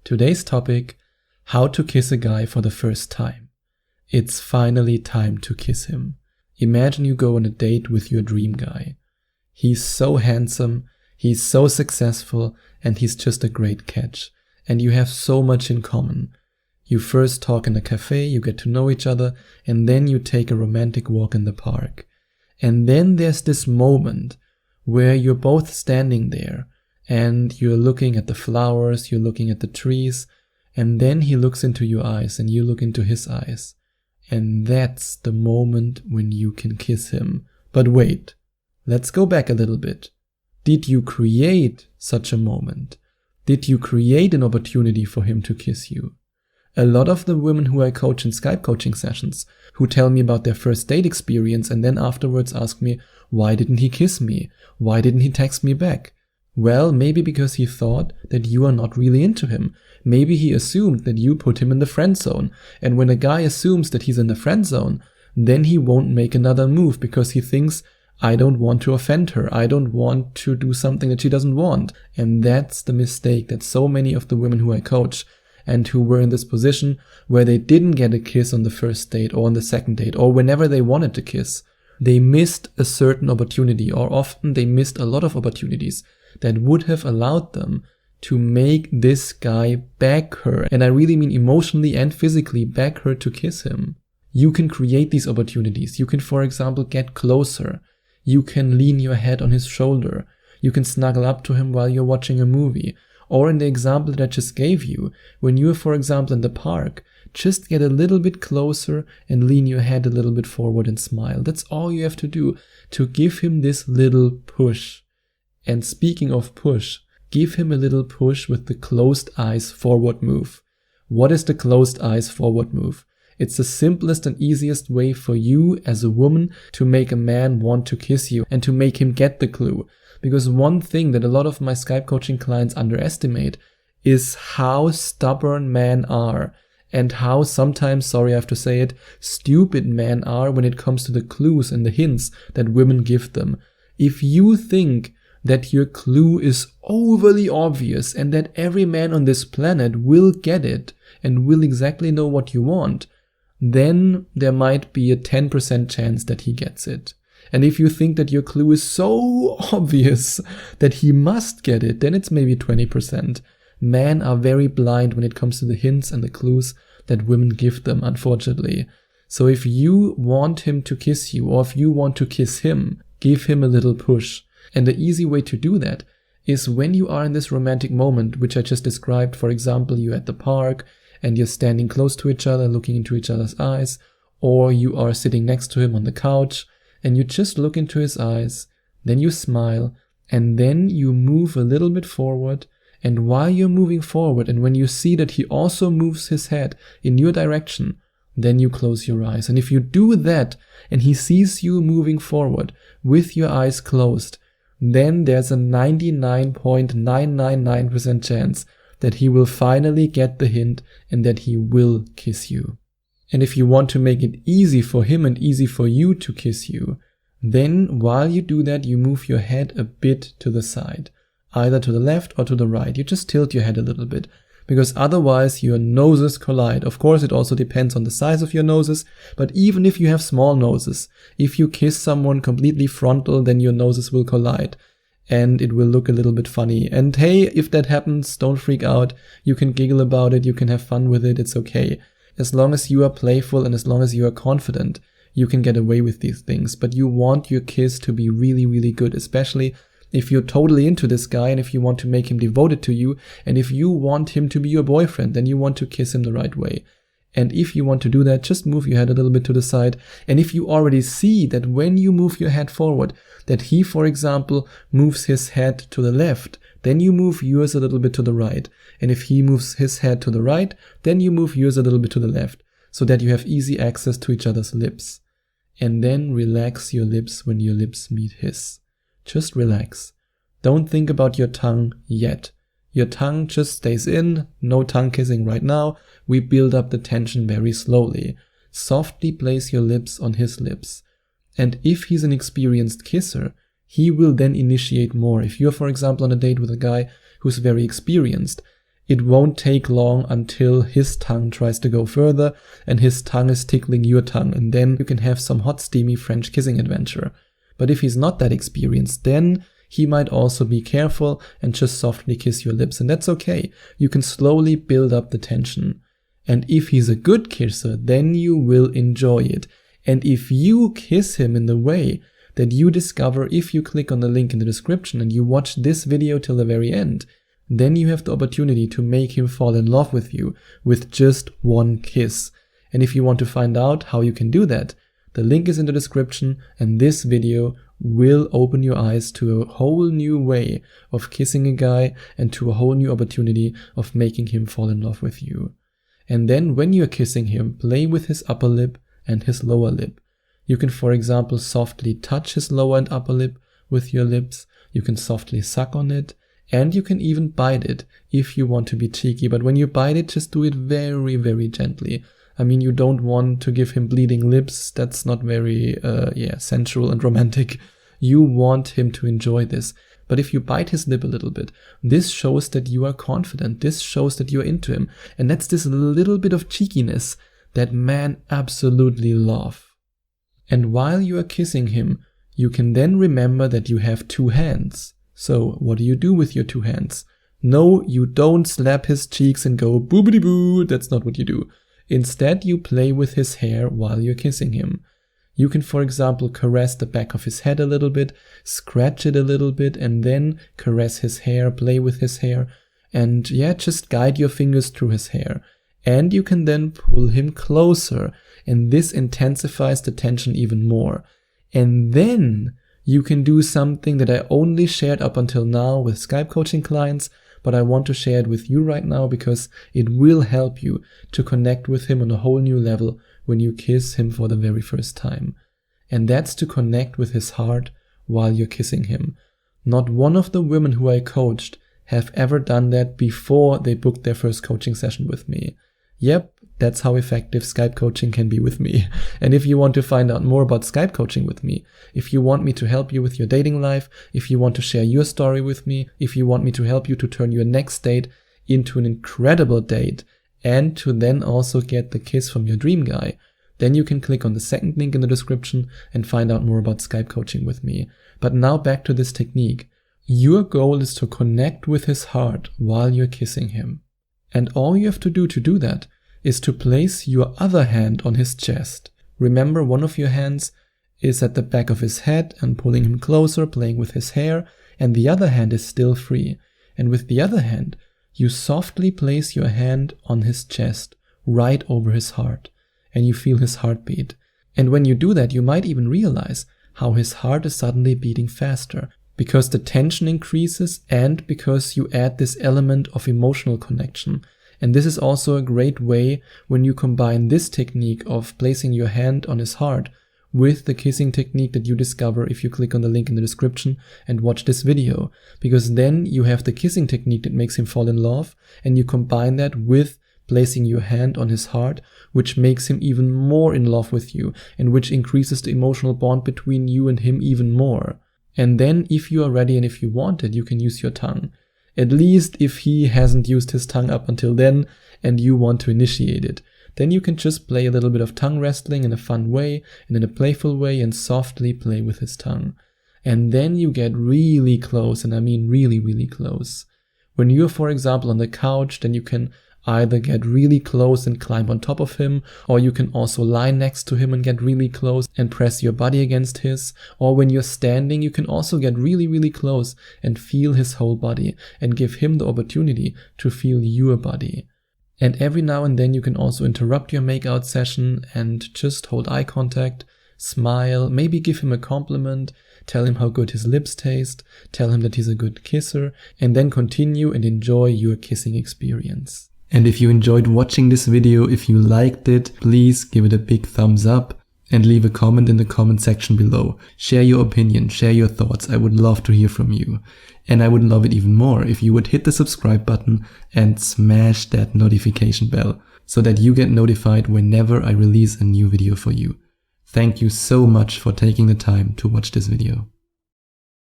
Today's topic, how to kiss a guy for the first time. It's finally time to kiss him. Imagine you go on a date with your dream guy. He's so handsome, he's so successful, and he's just a great catch. And you have so much in common. You first talk in a cafe, you get to know each other, and then you take a romantic walk in the park. And then there's this moment where you're both standing there, and you're looking at the flowers, you're looking at the trees, and then he looks into your eyes and you look into his eyes. And that's the moment when you can kiss him. But wait, let's go back a little bit. Did you create such a moment? Did you create an opportunity for him to kiss you? A lot of the women who I coach in Skype coaching sessions, who tell me about their first date experience and then afterwards ask me, why didn't he kiss me? Why didn't he text me back? Well, maybe because he thought that you are not really into him. Maybe he assumed that you put him in the friend zone. And when a guy assumes that he's in the friend zone, then he won't make another move because he thinks, I don't want to offend her. I don't want to do something that she doesn't want. And that's the mistake that so many of the women who I coach and who were in this position where they didn't get a kiss on the first date or on the second date or whenever they wanted to kiss, they missed a certain opportunity, or often they missed a lot of opportunities that would have allowed them to make this guy beg her, and I really mean emotionally and physically beg her to kiss him. You can create these opportunities. You can, for example, get closer. You can lean your head on his shoulder. You can snuggle up to him while you're watching a movie. Or in the example that I just gave you, when you're, for example, in the park, just get a little bit closer and lean your head a little bit forward and smile. That's all you have to do to give him this little push. And speaking of push, give him a little push with the closed eyes forward move. What is the closed eyes forward move? It's the simplest and easiest way for you as a woman to make a man want to kiss you and to make him get the clue. Because one thing that a lot of my Skype coaching clients underestimate is how stubborn men are and how sometimes, sorry I have to say it, stupid men are when it comes to the clues and the hints that women give them. If you think that your clue is overly obvious and that every man on this planet will get it and will exactly know what you want, then there might be a 10% chance that he gets it. And if you think that your clue is so obvious that he must get it, then it's maybe 20%. Men are very blind when it comes to the hints and the clues that women give them, unfortunately. So if you want him to kiss you, or if you want to kiss him, give him a little push. And the easy way to do that is when you are in this romantic moment, which I just described. For example, you're at the park and you're standing close to each other, looking into each other's eyes, or you are sitting next to him on the couch and you just look into his eyes, then you smile, and then you move a little bit forward. And while you're moving forward, and when you see that he also moves his head in your direction, then you close your eyes. And if you do that and he sees you moving forward with your eyes closed, then there's a 99.999% chance that he will finally get the hint and that he will kiss you. And if you want to make it easy for him and easy for you to kiss you, then while you do that, you move your head a bit to the side, either to the left or to the right. You just tilt your head a little bit, because otherwise your noses collide. Of course, it also depends on the size of your noses, but even if you have small noses, if you kiss someone completely frontal, then your noses will collide and it will look a little bit funny. And hey, if that happens, don't freak out. You can giggle about it, you can have fun with it, it's okay. As long as you are playful and as long as you are confident, you can get away with these things. But you want your kiss to be really, really good, especially if you're totally into this guy and if you want to make him devoted to you, and if you want him to be your boyfriend, then you want to kiss him the right way. And if you want to do that, just move your head a little bit to the side. And if you already see that when you move your head forward, that he, for example, moves his head to the left, then you move yours a little bit to the right. And if he moves his head to the right, then you move yours a little bit to the left, so that you have easy access to each other's lips. And then relax your lips when your lips meet his. Just relax. Don't think about your tongue yet. Your tongue just stays in, no tongue kissing right now. We build up the tension very slowly. Softly place your lips on his lips. And if he's an experienced kisser, he will then initiate more. If you're, for example, on a date with a guy who's very experienced, it won't take long until his tongue tries to go further and his tongue is tickling your tongue, and then you can have some hot steamy French kissing adventure. But if he's not that experienced, then he might also be careful and just softly kiss your lips, and that's okay. You can slowly build up the tension. And if he's a good kisser, then you will enjoy it. And if you kiss him in the way that you discover if you click on the link in the description and you watch this video till the very end, then you have the opportunity to make him fall in love with you with just one kiss. And if you want to find out how you can do that, the link is in the description, and this video will open your eyes to a whole new way of kissing a guy and to a whole new opportunity of making him fall in love with you. And then when you're kissing him, play with his upper lip and his lower lip. You can, for example, softly touch his lower and upper lip with your lips. You can softly suck on it. And you can even bite it if you want to be cheeky. But when you bite it, just do it very, very gently. I mean, you don't want to give him bleeding lips. That's not very, sensual and romantic. You want him to enjoy this. But if you bite his lip a little bit, this shows that you are confident. This shows that you're into him. And that's this little bit of cheekiness that men absolutely love. And while you are kissing him, you can then remember that you have two hands. So what do you do with your two hands? No, you don't slap his cheeks and go boobity boo. That's not what you do. Instead, you play with his hair while you're kissing him. You can, for example, caress the back of his head a little bit, scratch it a little bit, and then caress his hair, play with his hair, and just guide your fingers through his hair. And you can then pull him closer, and this intensifies the tension even more. And then you can do something that I only shared up until now with Skype coaching clients, but I want to share it with you right now because it will help you to connect with him on a whole new level when you kiss him for the very first time. And that's to connect with his heart while you're kissing him. Not one of the women who I coached have ever done that before they booked their first coaching session with me. Yep, that's how effective Skype coaching can be with me. And if you want to find out more about Skype coaching with me, if you want me to help you with your dating life, if you want to share your story with me, if you want me to help you to turn your next date into an incredible date and to then also get the kiss from your dream guy, then you can click on the second link in the description and find out more about Skype coaching with me. But now back to this technique. Your goal is to connect with his heart while you're kissing him. And all you have to do that is to place your other hand on his chest. Remember, one of your hands is at the back of his head and pulling him closer, playing with his hair, and the other hand is still free. And with the other hand, you softly place your hand on his chest, right over his heart, and you feel his heartbeat. And when you do that, you might even realize how his heart is suddenly beating faster, because the tension increases and because you add this element of emotional connection. And this is also a great way when you combine this technique of placing your hand on his heart with the kissing technique that you discover if you click on the link in the description and watch this video. Because then you have the kissing technique that makes him fall in love, and you combine that with placing your hand on his heart, which makes him even more in love with you and which increases the emotional bond between you and him even more. And then if you are ready and if you want it, you can use your tongue. At least if he hasn't used his tongue up until then and you want to initiate it. Then you can just play a little bit of tongue wrestling in a fun way and in a playful way and softly play with his tongue. And then you get really close, and I mean really, really close. When you're, for example, on the couch, then you can either get really close and climb on top of him, or you can also lie next to him and get really close and press your body against his. Or when you're standing, you can also get really, really close and feel his whole body and give him the opportunity to feel your body. And every now and then you can also interrupt your makeout session and just hold eye contact, smile, maybe give him a compliment, tell him how good his lips taste, tell him that he's a good kisser, and then continue and enjoy your kissing experience. And if you enjoyed watching this video, if you liked it, please give it a big thumbs up and leave a comment in the comment section below. Share your opinion, share your thoughts. I would love to hear from you. And I would love it even more if you would hit the subscribe button and smash that notification bell so that you get notified whenever I release a new video for you. Thank you so much for taking the time to watch this video.